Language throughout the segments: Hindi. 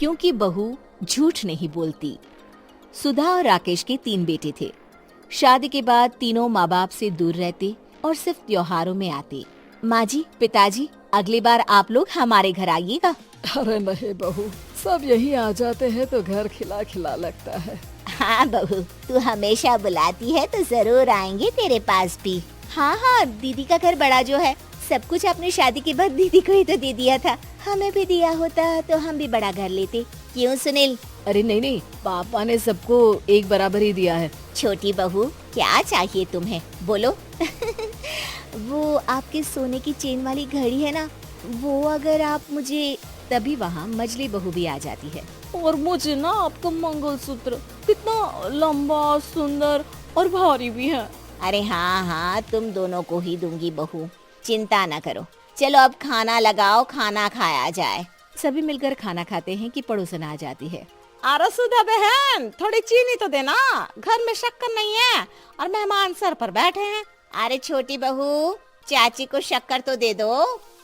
क्योंकि बहू झूठ नहीं बोलती। सुधा और राकेश के 3 बेटे थे। शादी के बाद तीनों माँ बाप से दूर रहते और सिर्फ त्योहारों में आते। माँ जी, पिताजी, अगली बार आप लोग हमारे घर आइएगा। अरे नहीं बहू, सब यही आ जाते हैं तो घर खिला खिला लगता है। हाँ बहू, तू हमेशा बुलाती है तो जरूर आएंगे तेरे पास भी। हाँ हाँ, दीदी का घर बड़ा जो है, सब कुछ आपने शादी के बाद दीदी को ही तो दे दिया था। हमें भी दिया होता तो हम भी बड़ा घर लेते। क्यों सुनील? अरे नहीं नहीं, पापा ने सबको एक बराबर ही दिया है। छोटी बहू, क्या चाहिए तुम्हें, बोलो। वो आपके सोने की चेन वाली घड़ी है ना, वो अगर आप मुझे, तभी वहाँ मजली बहू भी आ जाती है। और मुझे ना आपका मंगलसूत्र कितना लंबा, सुंदर और भारी भी है। अरे हाँ हाँ, तुम दोनों को ही दूंगी बहू, चिंता न करो। चलो अब खाना लगाओ, खाना खाया जाए। सभी मिलकर खाना खाते हैं कि पड़ोसन आ जाती है। अरे सुधा बहन, थोड़ी चीनी तो देना, घर में शक्कर नहीं है और मेहमान सर पर बैठे हैं। अरे छोटी बहू, चाची को शक्कर तो दे दो।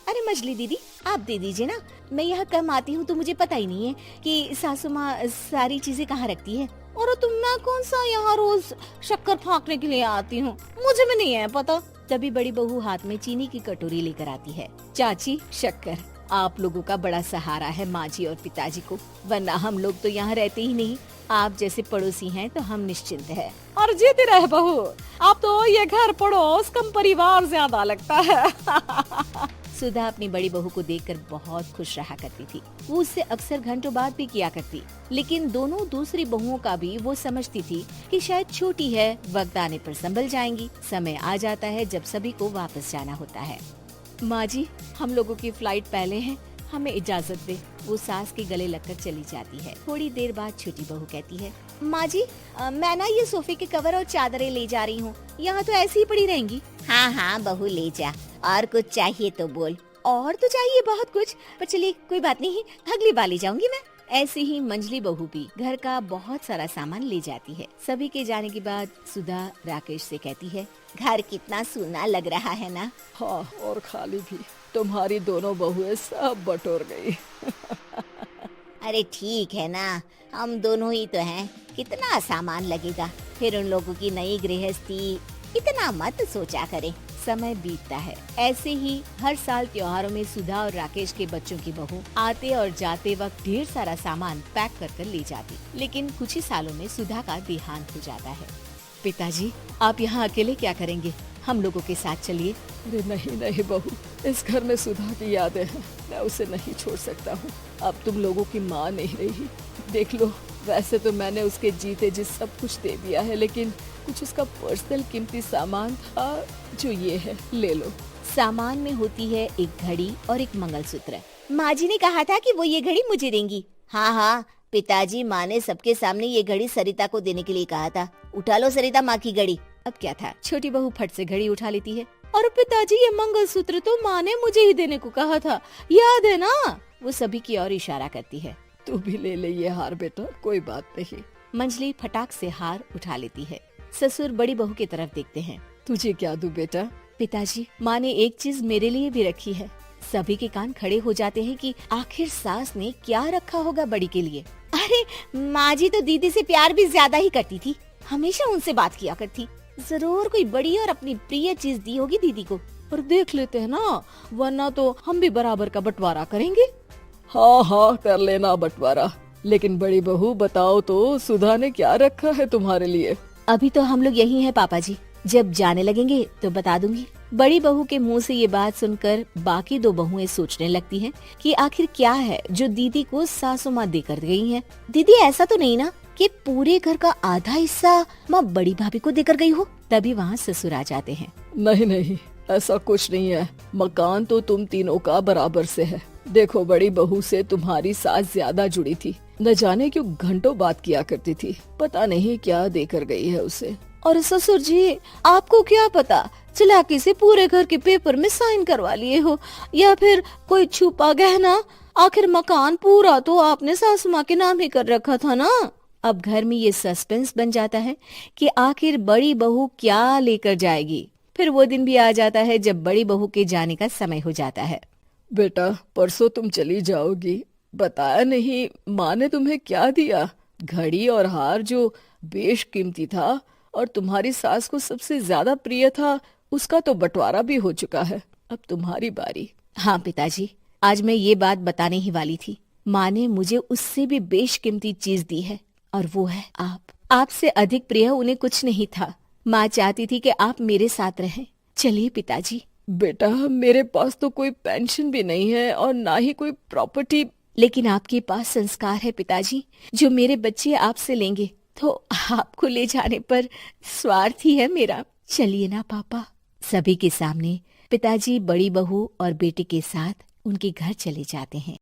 अरे मजली दीदी, आप दे दीजिए ना, मैं यहाँ कम आती हूँ तो मुझे पता ही नहीं है कि सासू माँ सारी चीजें कहाँ रखती है। और तुम मैं कौन सा यहाँ रोज शक्कर फाँकने के लिए आती हूँ, मुझे भी नहीं है पता। तभी बड़ी बहू हाथ में चीनी की कटोरी लेकर आती है। चाची, शक्कर आप लोगों का बड़ा सहारा है माँ जी और पिताजी को, वरना हम लोग तो यहाँ रहते ही नहीं। आप जैसे पड़ोसी हैं तो हम निश्चिंत हैं। और जीती रहे बहू, अब तो ये घर पड़ोस कम परिवार ज्यादा लगता है। सुधा अपनी बड़ी बहू को देखकर बहुत खुश रहा करती थी। वो उससे अक्सर घंटों बात भी किया करती, लेकिन दोनों दूसरी बहुओं का भी वो समझती थी कि शायद छोटी है, वक्त आने पर संभल जाएंगी। समय आ जाता है जब सभी को वापस जाना होता है। माँ जी, हम लोगों की फ्लाइट पहले है, हमें इजाजत दे। वो सास के गले लगकर चली जाती है। थोड़ी देर बाद छोटी बहू कहती है, माँ जी, मैं ना ये सोफे के कवर और चादरें ले जा रही हूँ, यहाँ तो ऐसी ही पड़ी रहेंगी। हाँ हाँ बहू, ले जा, और कुछ चाहिए तो बोल। और तो चाहिए बहुत कुछ, पर चलिए कोई बात नहीं, अगली बार ले जाऊंगी मैं। ऐसे ही मंजली बहू भी घर का बहुत सारा सामान ले जाती है। सभी के जाने के बाद सुधा राकेश से कहती है, घर कितना सूना लग रहा है ना। हाँ, और खाली भी। तुम्हारी दोनों बहुएं सब बटोर गई। अरे ठीक है ना, हम दोनों ही तो हैं, कितना सामान लगेगा। फिर उन लोगों की नई गृहस्थी, इतना मत सोचा करे। समय बीतता है। ऐसे ही हर साल त्योहारों में सुधा और राकेश के बच्चों की बहू आते और जाते वक्त ढेर सारा सामान पैक कर कर ले जाती। लेकिन कुछ ही सालों में सुधा का देहांत हो जाता है। पिताजी, आप यहाँ अकेले क्या करेंगे? हम लोगों के साथ चलिए। अरे नहीं नहीं बहू, इस घर में सुधा की यादें हैं, मैं उसे नहीं छोड़ सकता हूँ। अब तुम लोगों की माँ नहीं रही। देख लो, वैसे तो मैंने उसके जीते जी सब कुछ दे दिया है, लेकिन कुछ उसका पर्सनल कीमती सामान था जो ये है, ले लो। सामान में होती है एक घड़ी और एक मंगलसूत्र। माँ जी ने कहा था कि वो ये घड़ी मुझे देंगी। हाँ हाँ, पिताजी, माँ ने सबके सामने ये घड़ी सरिता को देने के लिए कहा था। उठा लो सरिता माँ की घड़ी। अब क्या था, छोटी बहू फट से घड़ी उठा लेती है। और पिताजी, ये मंगलसूत्र तो माँ ने मुझे ही देने को कहा था, याद है ना? वो सभी की ओर इशारा करती है। तू भी ले ले ये हार बेटा, कोई बात नहीं। मंजली फटाक से हार उठा लेती है। ससुर बड़ी बहू की तरफ देखते हैं। तुझे क्या दूं बेटा? पिताजी, माँ ने एक चीज मेरे लिए भी रखी है। सभी के कान खड़े हो जाते हैं कि आखिर सास ने क्या रखा होगा बड़ी के लिए। अरे माँ जी तो दीदी से प्यार भी ज्यादा ही करती थी, हमेशा उनसे बात किया करती। जरूर कोई बड़ी और अपनी प्रिय चीज दी होगी दीदी को। पर देख लेते हैं ना, वरना तो हम भी बराबर का बंटवारा करेंगे। हाँ हाँ, कर लेना बंटवारा। लेकिन बड़ी बहू, बताओ तो सुधा ने क्या रखा है तुम्हारे लिए? अभी तो हम लोग यही हैं पापा जी, जब जाने लगेंगे तो बता दूंगी। बड़ी बहू के मुंह से ये बात सुनकर बाकी दो बहुएं सोचने लगती हैं कि आखिर क्या है जो दीदी को सासू माँ देकर गई हैं। दीदी, ऐसा तो नहीं ना कि पूरे घर का आधा हिस्सा माँ बड़ी भाभी को देकर गई हो? तभी वहाँ ससुर आ जाते हैं। नहीं नहीं, ऐसा कुछ नहीं है। मकान तो तुम तीनों का बराबर से है। देखो, बड़ी बहू से तुम्हारी सास ज्यादा जुड़ी थी, न जाने क्यों घंटों बात किया करती थी। पता नहीं क्या देकर गई है उसे। और ससुर जी, आपको क्या पता, चालाकी से पूरे घर के पेपर में साइन करवा लिए हो, या फिर कोई छुपा गहना। आखिर मकान पूरा तो आपने सासू माँ के नाम ही कर रखा था ना। अब घर में ये सस्पेंस बन जाता है कि आखिर बड़ी बहू क्या लेकर जाएगी। फिर वो दिन भी आ जाता है जब बड़ी बहू के जाने का समय हो जाता है। बेटा, परसों तुम चली जाओगी, बताया नहीं, माँ ने तुम्हें क्या दिया? घड़ी और हार जो बेशकीमती था और तुम्हारी सास को सबसे ज्यादा प्रिय था, उसका तो बंटवारा भी हो चुका है। अब तुम्हारी बारी। हाँ पिताजी, आज मैं ये बात बताने ही वाली थी। माँ ने मुझे उससे भी बेशकीमती चीज दी है और वो है आप। आपसे अधिक प्रिय उन्हें कुछ नहीं था। माँ चाहती थी कि आप मेरे साथ रहें। चलिए पिताजी। बेटा, मेरे पास तो कोई पेंशन भी नहीं है और ना ही कोई प्रॉपर्टी। लेकिन आपके पास संस्कार है पिताजी, जो मेरे बच्चे आपसे लेंगे, तो आपको ले जाने पर स्वार्थ ही है मेरा। चलिए ना पापा। सभी के सामने पिताजी बड़ी बहू और बेटे के साथ उनके घर चले जाते हैं।